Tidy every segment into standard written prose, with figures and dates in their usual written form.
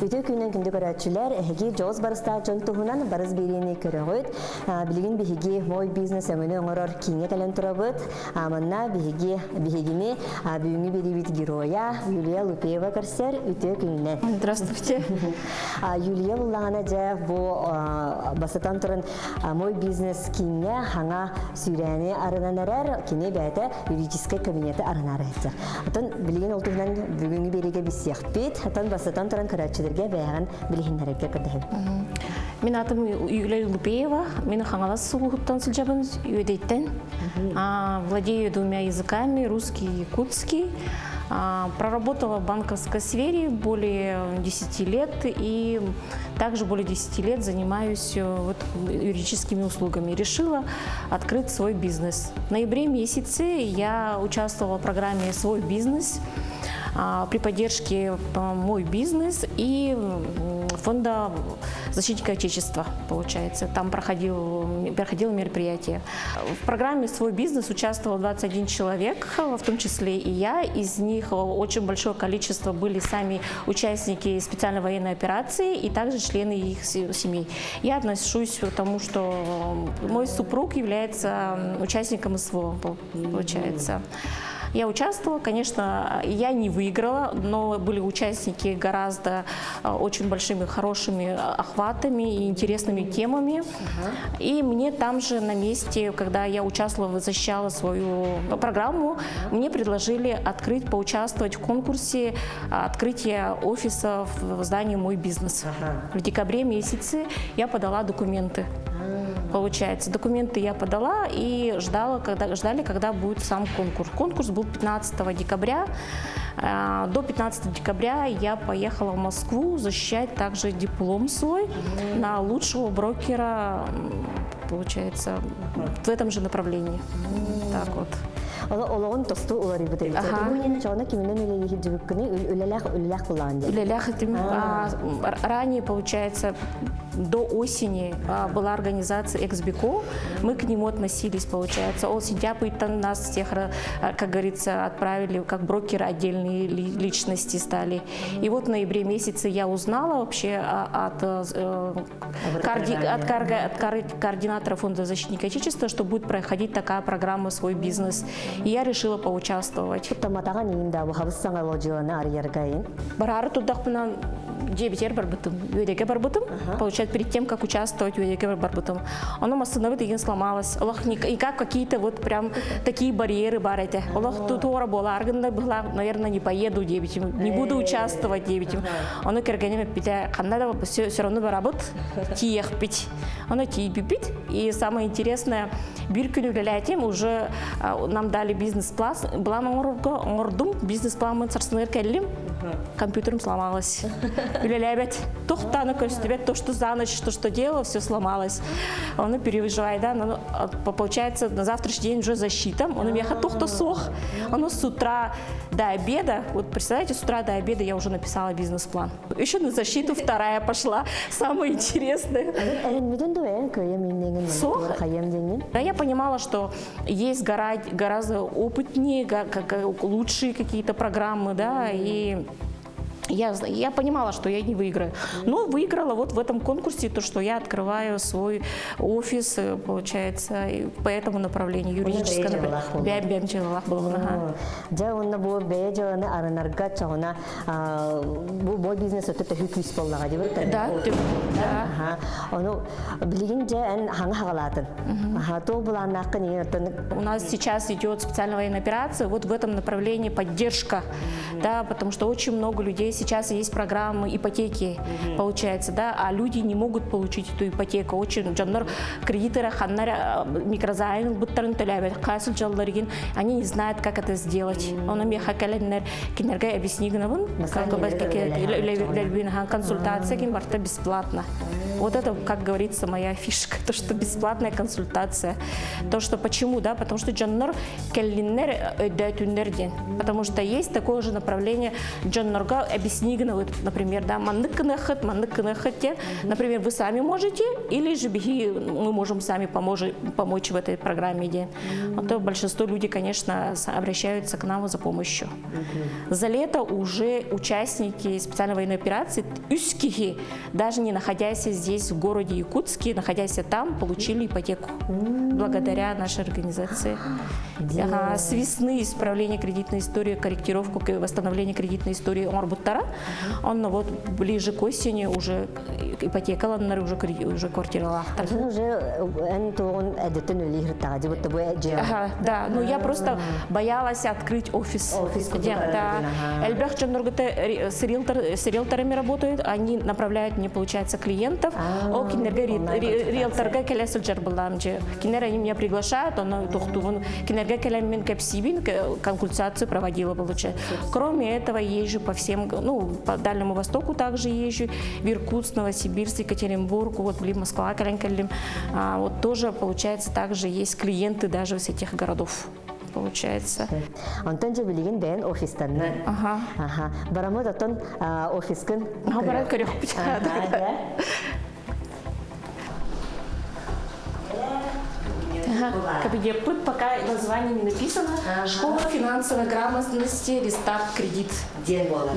Үтө күнен күндө көрөчүлөр эги жоз барыста жонтугунан барыз берени көрөгөт. Билигин биһиги мой бизнес өңөнө оңорор кийине кален турабыт. Манна бихигини бүгүнгү берибит героя Юлия Лупеева көрсөр үтө күнүнө. Здравствуйте. Юлия буллагана же бу басатан туран мой бизнес кийине хаңа сүйрәне арынанарар кини бәте юридический кабинеты арынары этер. Атын билигин олтугунан бүгүнгү бериге бисяхпит. Атын басатан туран көрөчүлөргө бәяган билигиннерге көрдөһөт. Мен атым Юлия Лупеева. Мен хаңалас сулугуттан сылжабын үйдейттен. Владею двумя языками, русский и якутский. Проработала в банковской сфере более 10 лет и также более 10 лет занимаюсь юридическими услугами. Решила открыть свой бизнес. В ноябре месяце я участвовала в программе «Свой бизнес» при поддержке «Мой бизнес» и фонда защитника Отечества, получается. Там проходило мероприятие. В программе «Свой бизнес» участвовал 21 человек, в том числе и я. Из них очень большое количество были сами участники специальной военной операции и также члены их семей. Я отношусь к тому, что мой супруг является участником СВО, получается. Я участвовала, конечно, я не выиграла, но были участники гораздо очень большими, хорошими охватами и интересными темами. И мне там же на месте, когда я участвовала, защищала свою программу, мне предложили поучаствовать в конкурсе открытия офиса в здании «Мой бизнес». В декабре месяце я подала документы. Получается, документы я подала и ждали, когда будет сам конкурс. Конкурс был 15 декабря. До 15 декабря я поехала в Москву защищать также диплом свой на лучшего брокера, получается, в этом же направлении. Так вот. Олоғын тосты олар ебедей. Чоғына кемінен үлелі жүгіккіні үлелях бұлан дей. Үлелях ранее, получается, до осени была организация «Эксбико». Мы к нему относились, получается. Ол сентябрь нас всех, как говорится, отправили, как брокеры, отдельные личности стали. И вот в ноябре месяце я узнала вообще от координатора фонда защитника Отечества, что будет проходить такая программа «Свой бизнес». И я решила поучаствовать. Барары тудақпынан дебитер барбытым, юдеге барбытым. Получается, перед тем, как участвовать, юдеге барбытым. Оно остановит, и сломалось. И как какие-то вот прям такие барьеры барите. Олох тутора была, арганда была, наверное, не поеду дебитим, не буду участвовать дебитим. Оно кергенем питя, ханнада все равно барабыт, тиех пить. Оно тиех пить. И самое интересное, биркюлю лялятим уже нам дали бизнес-план, была на бизнес-план мы царственный келлим, компьютером сломалось. Лялябят, тухтана костюбят, то, что за ночь, что делала, все сломалось. Он переживает, да, но получается на завтрашний день уже защита. Он меня тухто сох. Он с утра до обеда, вот представляете, с утра до обеда я уже написала бизнес-план. Еще на защиту вторая пошла, самое интересное. Да, я понимала, что есть гораздо опытнее, лучшие какие-то программы, да, и я понимала, что я не выиграю. Но выиграла вот в этом конкурсе то, что я открываю свой офис, получается, по этому направлению, юридическое направление. Мой бизнес это хиквис полнага, да? У нас сейчас идет специальная военная операция, вот в этом направлении поддержка, да, потому что очень много людей сейчас есть программы ипотеки, получается, да, а люди не могут получить эту ипотеку. Очень жандар кредиторы, ханнар, микрозайм, буттарын төләбет, кайсыл жалларыгин, они не знают, как это сделать. Он мне хакаленнер, кинерга объяснигнавын, как консультация, ким барта бесплатно. Вот это, как говорится, моя фишка, то, что бесплатная консультация. То, что почему, да, потому что джоннор келлиннер өйдәтүннерден. Потому что есть такое же направление джоннорга объяснигно, вот, например, да, манныккынахыт, например, вы сами можете, или же мы можем сами помочь в этой программе. Вот большинство людей, конечно, обращаются к нам за помощью. За лето уже участники специальной военной операции, ускихи, даже не находясь здесь, в городе Якутске, находясь там, получили ипотеку. Благодаря нашей организации. С весны исправление кредитной истории, корректировку, восстановление кредитной истории Орбуттара, он вот ближе к осени уже ипотека, уже квартира. Да, но я просто боялась открыть офис. Эльбрах с риэлторами работают, они направляют, мне получается, клиентов. Риэлторга келесельджер баламджи. Кинер они меня приглашают, он тухтуван. Кинерга келеммен кепсибин консультацию проводила, получается. Кроме этого, езжу по всем, ну, по Дальнему Востоку также езжу, в Иркутск, Новосибирск, Екатеринбург, вот в Москва, Калинкалим. Вот тоже, получается, также есть клиенты даже из этих городов. Получается. Антон же билеген бен офистан. Ага. Барамот антон офискан. Барат корёк. Кабинет пока название не написано. Школа финансовой грамотности, рестарт, кредит.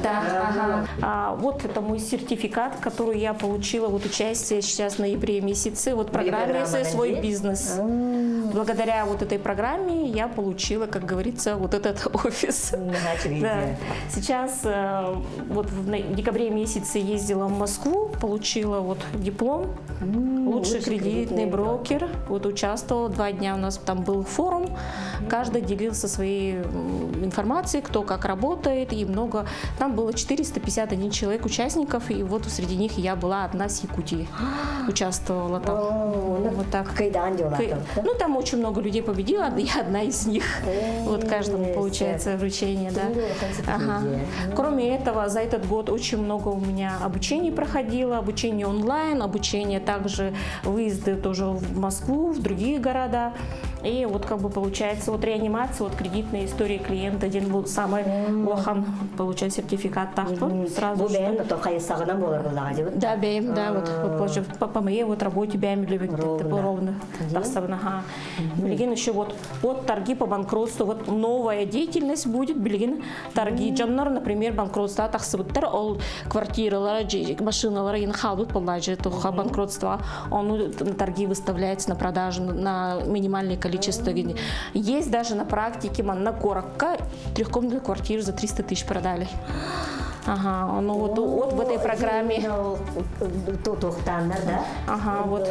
Да. Вот это мой сертификат, который я получила вот участие сейчас в ноябре месяце вот в программе «Свой бизнес». Благодаря вот этой программе я получила, как говорится, вот этот офис. Да. Сейчас вот в декабре месяце ездила в Москву, получила вот диплом, лучший кредитный брокер, вот участвовала 2 дня, у нас там был форум, каждый делился своей информацией, кто как работает, и много, там было 451 человек участников, и вот среди них я была одна с Якутии, участвовала там. Вот так. Ну там очень много людей победило, я одна из них. Вот каждому получается вручение, да. Кроме этого, за этот год очень много у меня обучений проходило, обучение онлайн, обучение также выезды тоже в Москву, в другие города. И вот как бы получается вот реанимация, вот кредитная история клиента, один был самый лохан, получает сертификат тахту сразу же. Да, бейм, да, вот по моей вот работе бейм любит ровно. Билеген еще вот торги по банкротству, вот новая деятельность будет, билеген торги, джаннар, например, банкротство, тахсыбыттар, ол квартиралары, машиналары инхалут полажи, туха банкротство, он торги выставляется на продажу на минимальное количество. Есть даже на практике на Коракка 3-комнатную квартиру за 300 тысяч продали. Ага, ну вот в этой программе. Ага, вот.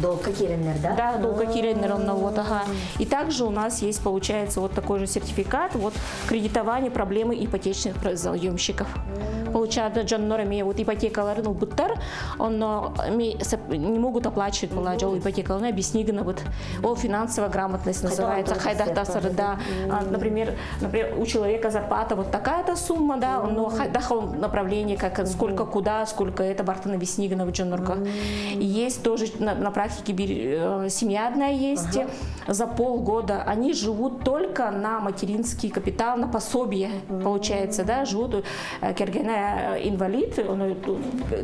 Долго киренер, да? Да, долго киренер, вот, ага. И также у нас есть, получается, вот такой же сертификат, вот кредитование проблемы ипотечных заемщиков. Получается, джаннорами вот ипотекаларын убыттар, он не могут оплачивать положил ипотекаларын, объяснигано вот финансовая грамотность называется, хайдахтасары, да. Например, у человека зарплата вот такая-то сумма, да, но направление, как сколько куда, сколько это бартана объяснигано в джаннорках. Есть тоже на практике семья одна есть, за полгода они живут только на материнский капитал, на пособие, получается, да, живут инвалид,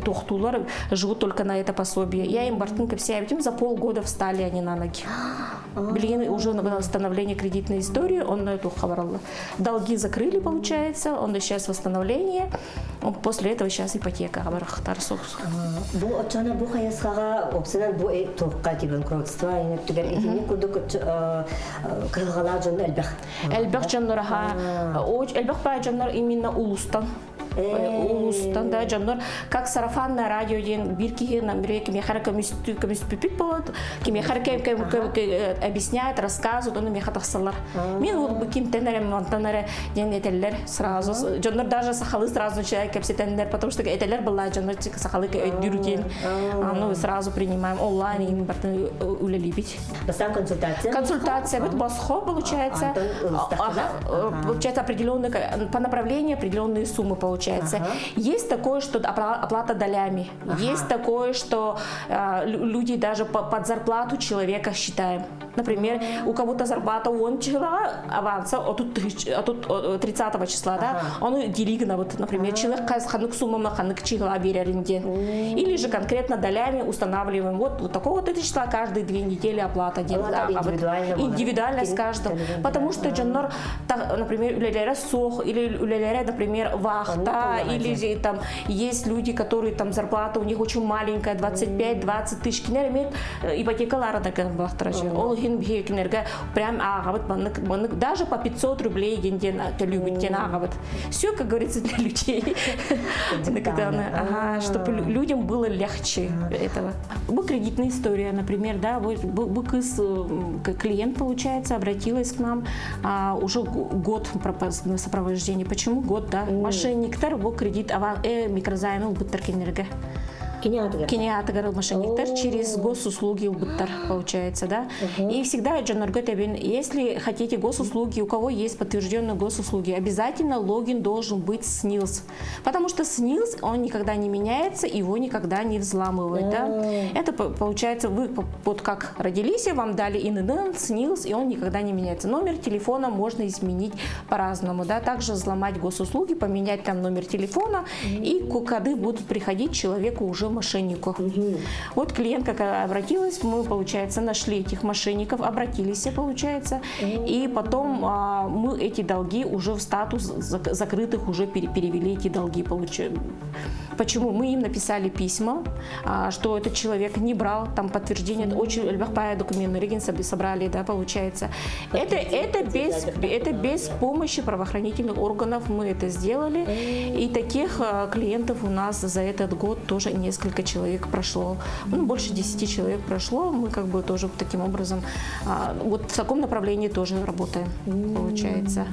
тухтулар живут только на это пособие. Я им бартынка вся, этим за полгода встали они на ноги. Блин, уже на восстановление кредитной истории, он на эту хабарал. Долги закрыли, получается, он сейчас восстановление, после этого сейчас ипотека. Бу отчана бу хаясхага опсынан бу тоққа кибен кротства, и түгер этини кудук кылгала жон элбах. Элбах жаннораха, элбах ба жаннар именно улустан. Улустан, да, жаннар, как сарафанное радио ден бирки намере кемехара комиспипит болот, кемехара объясняет, рассказывает, он меха тахсалар. Мен вот быким тенерем мантанере ден этеллер сразу, жаннар даже сахалы сразу начинает кепситенер, потому что этеллер была жаннар сахалы дюрутин, ну сразу принимаем онлайн им улелибить. Басам консультация. Консультация, вот басхо получается, получается определенные по направлению определенные суммы получаются. получается. Есть такое, что оплата долями. Есть такое, что люди даже под зарплату человека считаем. Например, у кого-то зарплата он аванса, а тут 30 числа, да, он делигна, вот, например, человек ханук сумма ханук чигла береринде. Или же конкретно долями устанавливаем, вот такого-то числа каждые 2 недели оплата делается. Индивидуально с каждым. Потому что джаннор, например, улелера сох, или улелера, например, вахта, или же там есть люди, которые там зарплата у них очень маленькая, 25-20 тысяч кинер имеет, ипотекалара такая вахтарачи. Прям даже по 500 рублей все, как говорится, для людей. Чтобы людям было легче этого. Кредитная история, например, да, клиент, получается, обратилась к нам уже год на сопровождение. Почему год, да? Мошенниктер, кредит, микрозаймы быттар Кениатагар мошенниктер через госуслуги быттар, получается, да? И всегда если хотите госуслуги, у кого есть подтвержденные госуслуги, обязательно логин должен быть СНИЛС. Потому что СНИЛС, он никогда не меняется, его никогда не взламывают, да? Это получается, вы вот как родились, вам дали ИНН, СНИЛС, и он никогда не меняется. Номер телефона можно изменить по-разному, да? Также взломать госуслуги, поменять там номер телефона, и коды будут приходить человеку уже мошенников. Вот клиент как обратилась, мы, получается, нашли этих мошенников, обратились, получается, и потом мы эти долги уже в статус закрытых уже перевели эти долги, Почему? Мы им написали письма, что этот человек не брал, там подтверждение, очень легкая документы собрали, да, получается. Это без помощи правоохранительных органов мы это сделали, и таких клиентов у нас за этот год тоже несколько человек прошло, больше 10 человек прошло, мы как бы тоже таким образом, вот в таком направлении тоже работаем, получается.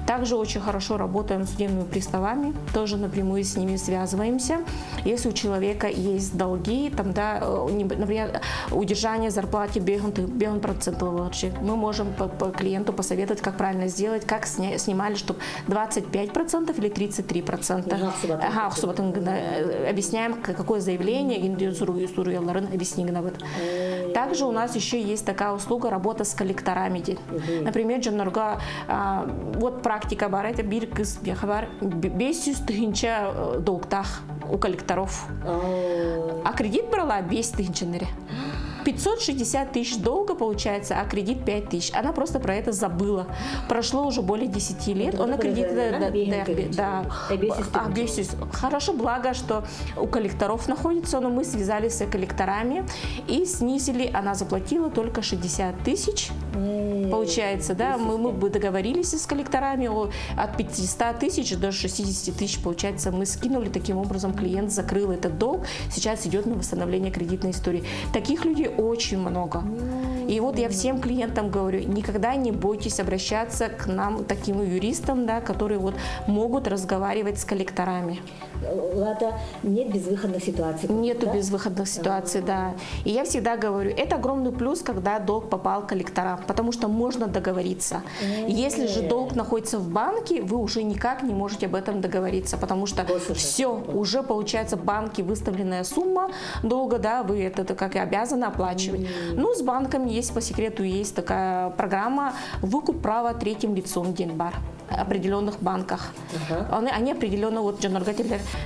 Также очень хорошо работаем с судебными приставами, тоже напрямую с ними связываемся. Если у человека есть долги, там, да, например, удержание зарплаты бегун процентов, мы можем по клиенту посоветовать, как правильно сделать, как снимали, чтобы 25% или 33%. Объясняем, какое заявление, также у нас еще есть такая услуга работа с коллекторами. Например, вот практика бар, это бир кыз бехабар 500 тысяча долгтах у коллекторов. А кредит брала 200 тысяч. 560 тысяч долга получается, а кредит 5 тысяч. Она просто про это забыла. Прошло уже более 10 лет. Она кредит, хорошо, благо, что у коллекторов находится, но мы связались с коллекторами и снизили, она заплатила только 60 тысяч. Получается, да, мы бы договорились с коллекторами от 500 тысяч до 60 тысяч, получается, мы скинули, таким образом клиент закрыл этот долг, сейчас идет на восстановление кредитной истории. Таких людей очень много. И вот я всем клиентам говорю, никогда не бойтесь обращаться к нам, таким юристам, да, которые вот могут разговаривать с коллекторами. Нет безвыходных ситуаций. Нету безвыходных ситуаций, да. И я всегда говорю, это огромный плюс, когда долг попал к коллекторам, потому что можно договориться. Если же долг находится в банке, вы уже никак не можете об этом договориться, потому что все, уже получается в банке выставленная сумма долга, да, вы это как и обязаны оплачивать. Ну, с банками есть, по секрету, есть такая программа «Выкуп права третьим лицом Денбар» в определенных банках. Они определенно, вот,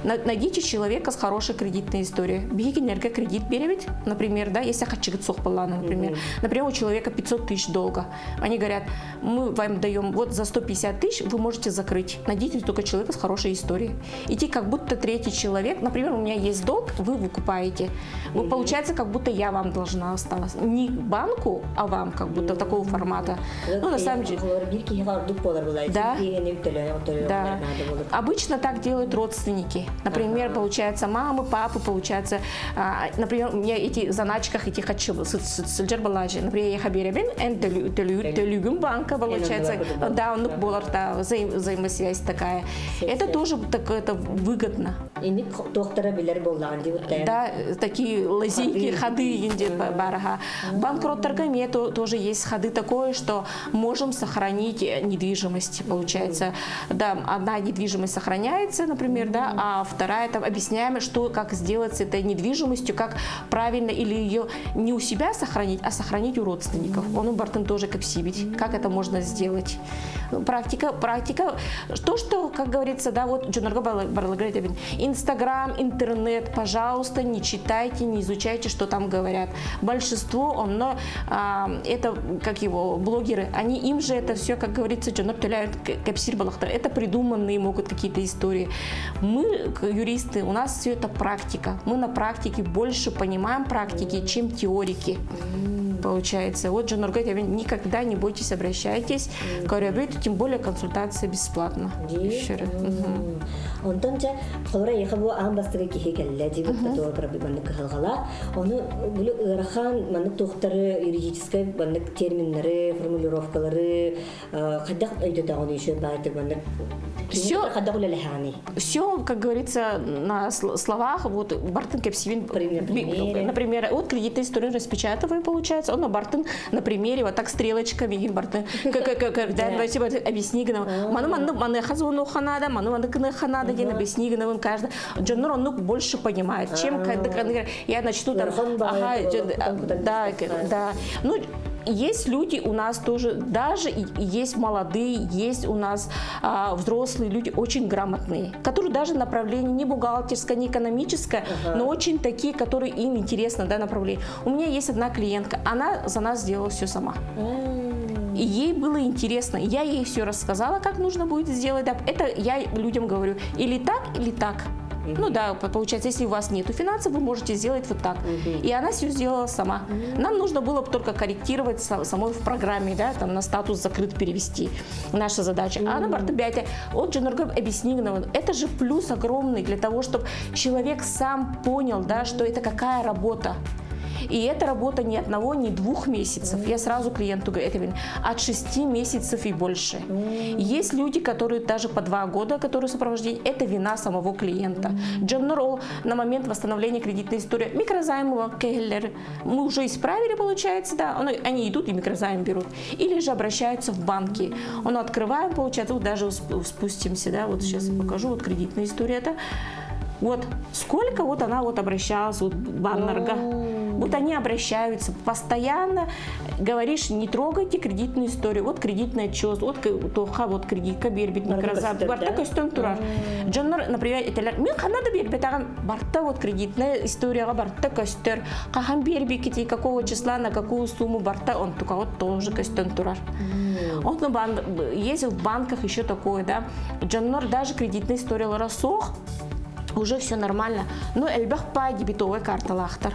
найдите человека с хорошей кредитной историей. Бегите кредит беревить, например, да, если хочу например. Например, у человека 500 тысяч долга. Они говорят, мы вам даем вот за 150 тысяч, вы можете закрыть. Найдите только человека с хорошей историей. Идти как будто третий человек, например, у меня есть долг, вы выкупаете. Получается, как будто я вам должна осталась. Не банку, а вам, как будто такого формата. Ну, на самом деле. Да. Да. Обычно так делают родственники. Например, получается, мамы, папы, получается, например, у меня эти заначках, эти хочу, например, я хаберебен, это любим банка, получается, да, он была взаимосвязь такая. Это тоже это выгодно. Ини доктора билер боллаган ди уттай. Да, такие лазейки, ходы инде барага. Банкроттерга тоже есть ходы такое, что можем сохранить недвижимость, получается. Да, одна недвижимость сохраняется, например, да, а вторая там объясняем, что, как сделать с этой недвижимостью, как правильно или ее не у себя сохранить, а сохранить у родственников. Он у Бартын тоже как сибить. Как это можно сделать? Практика. То, что, как говорится, да, вот Джунарга говорит, Инстаграм, интернет, пожалуйста, не читайте, не изучайте, что там говорят. Большинство, это, как его, блогеры, им же это все, как говорится, это придуманные могут какие-то истории. Мы, юристы, у нас все это практика. Мы на практике больше понимаем практики, чем теорики. Получается. Вот Джанор говорит, никогда не бойтесь, обращайтесь к Орябриту, тем более консультация бесплатна. Еще раз. Онтон же холора ехабу амбастыга кихи келле дибут татуа проблеманы кахалгала. Оны бүлі ырахан манық тоқтары юридической банық терминлары, формулировкалары қадақ өйді дағыны еще байтық банық. Все, как говорится, на словах, вот Бартын Кепсивин, например, вот кредитная история распечатываем, получается, он на Бартын на примере, вот так стрелочками, Бартын, давайте объясни, маны хазуну ханада, маны ханада, объясни, каждый, Джоннор, он больше понимает, чем когда я начну там, да, ну, есть люди у нас тоже, даже есть молодые, есть у нас взрослые люди очень грамотные, которые даже направление не бухгалтерское, не экономическое, но очень такие, которые им интересно, да, направление. У меня есть одна клиентка, она за нас сделала все сама. И ей было интересно. Я ей все рассказала, как нужно будет сделать. Это я людям говорю, или так, или так. Ну да, получается, если у вас нету финансов, вы можете сделать вот так. И она все сделала сама. Нам нужно было только корректировать самой в программе, да, там на статус закрыт перевести. Наша задача. А на Бартабяте от Джанурга объяснила, это же плюс огромный для того, чтобы человек сам понял, да, что это какая работа. И эта работа ни одного, ни 2 месяцев. Я сразу клиенту говорю, это от 6 месяцев и больше. Есть люди, которые даже по 2 года, которые сопровождение, это вина самого клиента. Джаннор на момент восстановления кредитной истории, микрозаймова, Келлер, мы уже исправили, получается, да, они идут и микрозайм берут. Или же обращаются в банки. Он открываем, получается, вот даже спустимся, да, вот сейчас я покажу, вот кредитная история, это вот сколько вот она вот обращалась, вот Баннерга. Вот они обращаются постоянно, говоришь, не трогайте кредитную историю, вот кредитный отчет, вот тоха, вот кредит, кабербит, микрозайм, барта костюм турар. Джоннор, например, это мен ханада бербит, барта вот кредитная история, барта костюм, кахан бербит, какого числа, на какую сумму барта, он только вот тоже костюм турар. Он есть в банках еще такое, да. Джоннор даже кредитная история рассох. Уже все нормально. Но эльбах по дебетовой карта лахтар.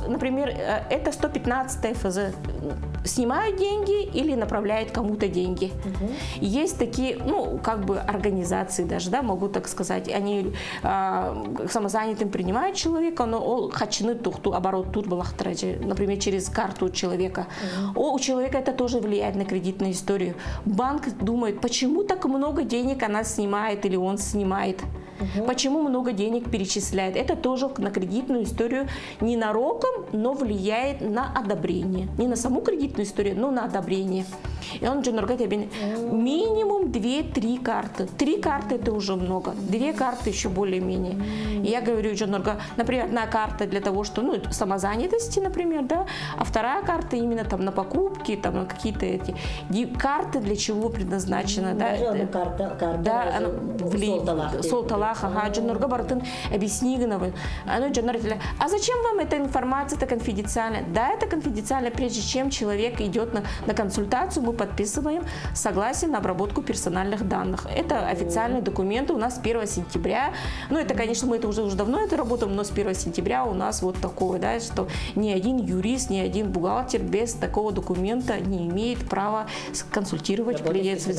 Например, это 115 ФЗ. Снимают деньги или направляют кому-то деньги. Есть такие, ну, как бы организации даже, да, могу так сказать. Они самозанятым принимают человека, но он хачны тухту, оборот тут был, например, через карту человека. У человека это тоже влияет на кредитную историю. Банк думает, почему так много денег она снимает или он снимает. Почему много денег перечисляет? Это тоже на кредитную историю ненароком, но влияет на одобрение. Не на саму кредитную историю, но на одобрение. И он же минимум 2-3 карты. 3 карты это уже много. 2 карты еще более-менее. Я говорю, например, одна карта для того, что, ну, самозанятости, например, да, а вторая карта именно там на покупки, там на какие-то эти карты для чего предназначена, да? Да, Солталах, Джанурга Бартын объяснигановый. А зачем вам эта информация, это конфиденциально? Да, это конфиденциально, прежде чем человек идет на консультацию, мы подписываем согласие на обработку персональных данных. Это официальные документы у нас с 1 сентября. Ну, это, конечно, мы это уже давно это работаем, но с 1 сентября у нас вот такое, да, что ни один юрист, ни один бухгалтер без такого документа не имеет права консультировать клиента.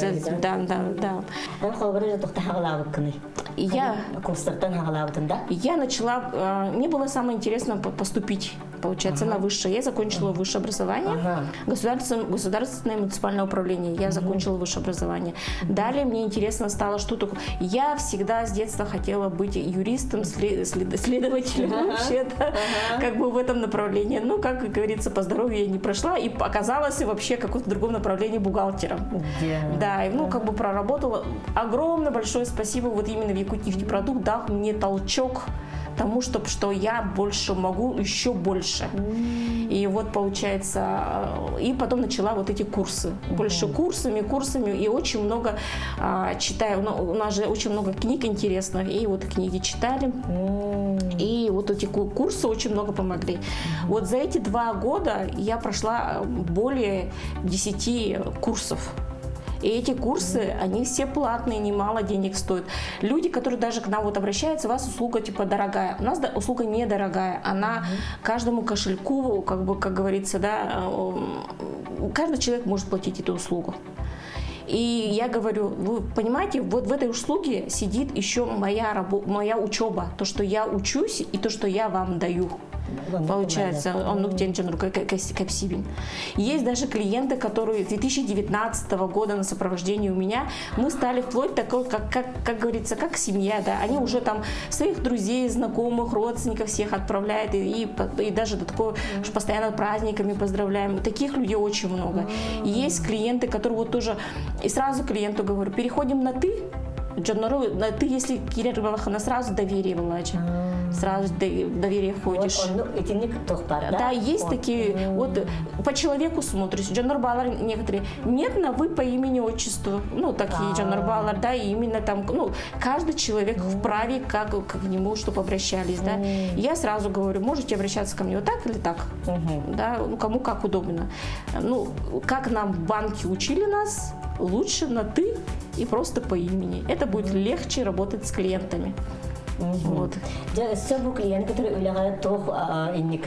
Да. Я начала, мне было самое интересное поступить получается, на высшее. Я закончила высшее образование, государственное муниципальное управление. Я закончила высшее образование. Далее мне интересно стало, что такое. Я всегда с детства хотела быть юристом, следователем вообще, как бы в этом направлении. Ну, как говорится, по здоровью я не прошла и оказалась вообще в каком-то другом направлении бухгалтером. Да, и, ну, как бы проработала. Огромное большое спасибо вот именно в Якутнефтепродукт дал мне толчок тому, что я больше могу, еще больше. И вот получается, и потом начала вот эти курсы. Больше курсами, и очень много читаю. У нас же очень много книг интересных, и вот книги читали. И вот эти курсы очень много помогли. Вот за эти 2 года я прошла более 10 курсов. И эти курсы, они все платные, немало денег стоят. Люди, которые даже к нам вот обращаются, у вас услуга типа дорогая. У нас услуга недорогая, она каждому кошельку, как бы, как говорится, да, каждый человек может платить эту услугу. И я говорю, вы понимаете, вот в этой услуге сидит еще моя учеба, то, что я учусь и то, что я вам даю. Получается, есть даже клиенты, которые с 2019 года на сопровождении у меня, мы стали вплоть такой, как говорится, как семья, да, они уже там своих друзей, знакомых, родственников всех отправляют, и даже до такого, что постоянно праздниками поздравляем, таких людей очень много. И есть клиенты, которые вот тоже, и сразу клиенту говорю, переходим на «ты», ты, если Кирилл Рыбалахана, сразу доверие вылачит. Сразу доверие входишь. Да, есть такие, вот по человеку смотришь. Джонор Балар некоторые, нет на вы по имени, отчеству. Ну, такие Джонор Балар, да, и именно там, ну, каждый человек вправе, как к нему, чтобы обращались, да. Я сразу говорю, можете обращаться ко мне вот так или так, да, ну, кому как удобно. Ну, как нам в банке учили нас, лучше на «ты» и просто по имени. Это будет легче работать с клиентами. Вот. Все бу клиент, который уляга тох инник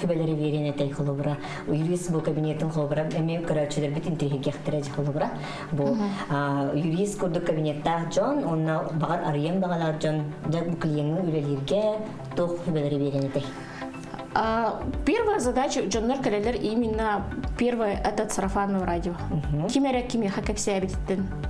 хибелери верен этой холобра, юрист бу кабинетин холобра, эми короче бит интегрехтереж холобра, бу юрист курду кабинетта Джон, он багар арием багалар Джон, да бу клиент улялирге тох хибелери верен этой. Первая задача Джоннер Калелер именно первое это сарафанное радио.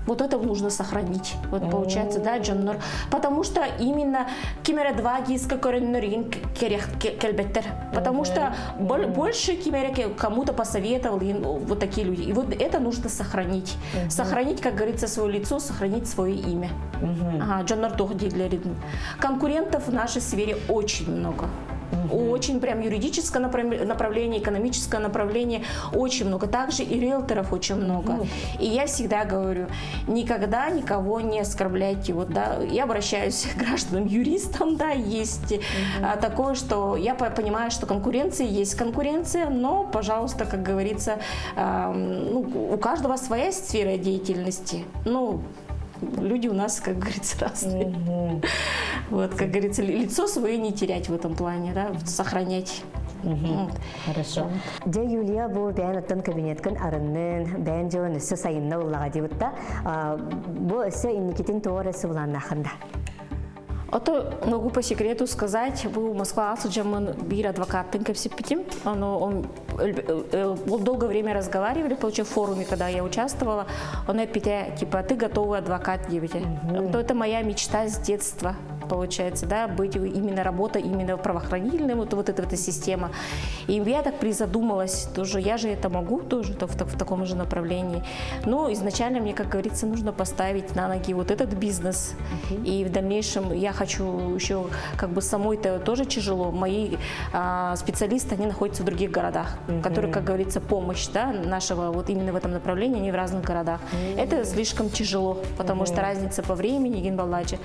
Вот это нужно сохранить. Вот получается, да, Джоннер. Потому что именно кимера 2 гиска кореннерин кельбеттер. Потому что больше кимера кому-то посоветовал вот такие люди. И вот это нужно сохранить. Сохранить, как говорится, свое лицо, сохранить свое имя. Джоннер тоже диглерин. Конкурентов в нашей сфере очень много. Очень прям юридическое направление, экономическое направление очень много. Также и риэлторов очень много. И я всегда говорю, никогда никого не оскорбляйте. Вот, да, я обращаюсь к гражданам-юристам, да, есть такое, что я понимаю, что конкуренция есть конкуренция, но, пожалуйста, как говорится, у каждого своя сфера деятельности. Ну, люди у нас, как говорится, разные. Вот, как говорится, лицо свое не терять в этом плане, да, сохранять. Хорошо. Де Юлия бу бән аттан кабинеткан арыннын бән жон өссө сайынна уллага дибутта. Бу өссө инникитин тоорысы буланнахында. Это могу по секрету сказать, был Москва Асуджаман бир адвокатын кепсипитим. Он долгое время разговаривали, получив в форуме, когда я участвовала. Он опять типа, ты готовый адвокат, девочка. Это моя мечта с детства. Получается, да, быть именно работа, именно правоохранительная, вот эта система. И я так призадумалась, тоже я же это могу тоже в таком же направлении. Но изначально мне, как говорится, нужно поставить на ноги вот этот бизнес. И в дальнейшем я хочу еще, как бы самой-то тоже тяжело. Мои специалисты, они находятся в других городах, которые, как говорится, помощь, да, нашего вот именно в этом направлении, они в разных городах. Это слишком тяжело, потому что разница по времени, Генбалладжи.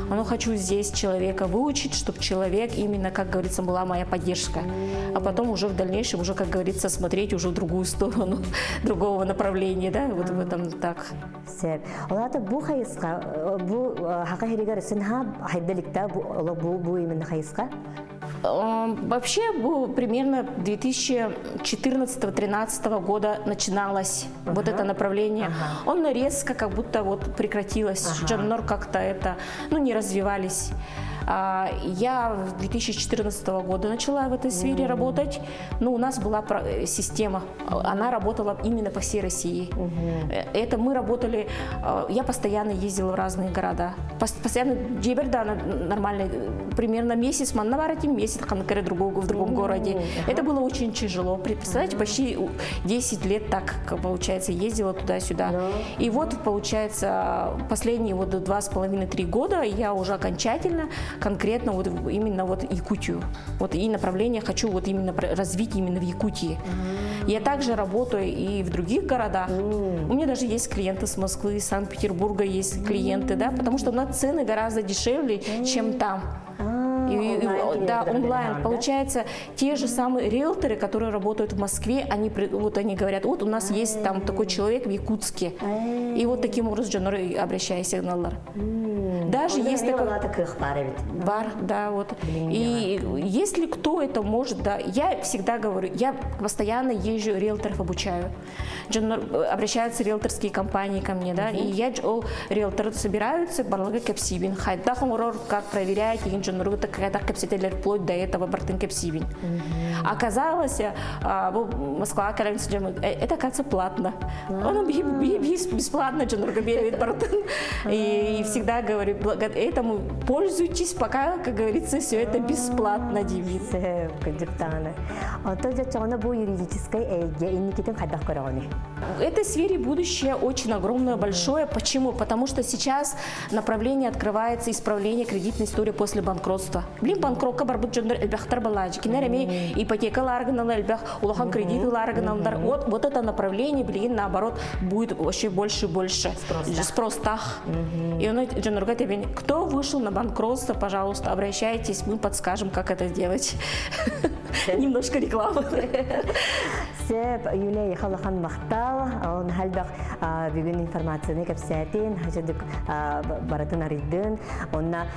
Но хочу здесь человека выучить, чтобы человек именно, как говорится, была моя поддержка. А потом уже в дальнейшем, уже, как говорится, смотреть уже в другую сторону, другого направления, да, вот в этом так. Сэр, олата бу хайыска, бу хакахиригар сынха хайдаликта бу именно хайыска? Вообще, примерно 2014-2013 года начиналось вот это направление. Он резко как будто вот прекратилось. Джоннор как-то это, ну, не развивались. Я в 2014 года начала в этой сфере работать, но у нас была система, она работала именно по всей России. Это мы работали, я постоянно ездила в разные города, постоянно нормально, примерно месяц, месяц в другом городе. Это было очень тяжело. Представляете, почти 10 лет так, получается, ездила туда-сюда. И вот, получается, последние 2,5-3 года я уже окончательно, конкретно именно Якутию. И направление хочу именно развить именно в Якутии. Я также работаю и в других городах. У меня даже есть клиенты с Москвы, из Санкт-Петербурга есть клиенты, да, потому что у нас цены гораздо дешевле, чем там. Онлайн. Получается, те же самые риэлторы, которые работают в Москве, они говорят, у нас есть там такой человек в Якутске. И таким образом обращаясь сигналлар. Даже если бар, да, И если кто это может, да, я всегда говорю, я постоянно езжу, риэлторов обучаю. Обращаются риэлторские компании ко мне, да, и риэлторы собираются, барлығы кепсибин, как проверять, когда кепсителер вплоть до этого бартын кепсибин. Оказалось, Москва, это, кажется, платно. Он бесплатно берет бартын. И всегда говорю, этому пользуйтесь, пока, как говорится, все это бесплатно, Димит. В этой сфере будущее очень огромное, большое. Почему? Потому что сейчас направление открывается исправление кредитной истории после банкротства. Банкротка барбут жондар элбахтар баладжи. Кинерами ипотека ларганал элбах, улахан кредиты ларганал. Вот это направление, наоборот, будет вообще больше и больше. Спрос тах. И он жондарга тебе, кто вышел на банкротство, пожалуйста, обращайтесь, мы подскажем, как это сделать. Немножко рекламы. Сеп Юлия Халахан Махтал, он хальбах бюген информацияны капсятин, хажадык баратын аридын, онна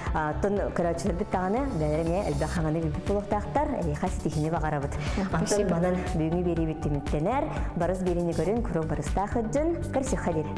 тон крачылды таны, бәлеме элбахаңаны бипулуктактар, хаситихине багарабыт. Антон банан бюгени бери биттимиттенер, барыз берини көрүн, курок барыста хыджын, кырсыха бери.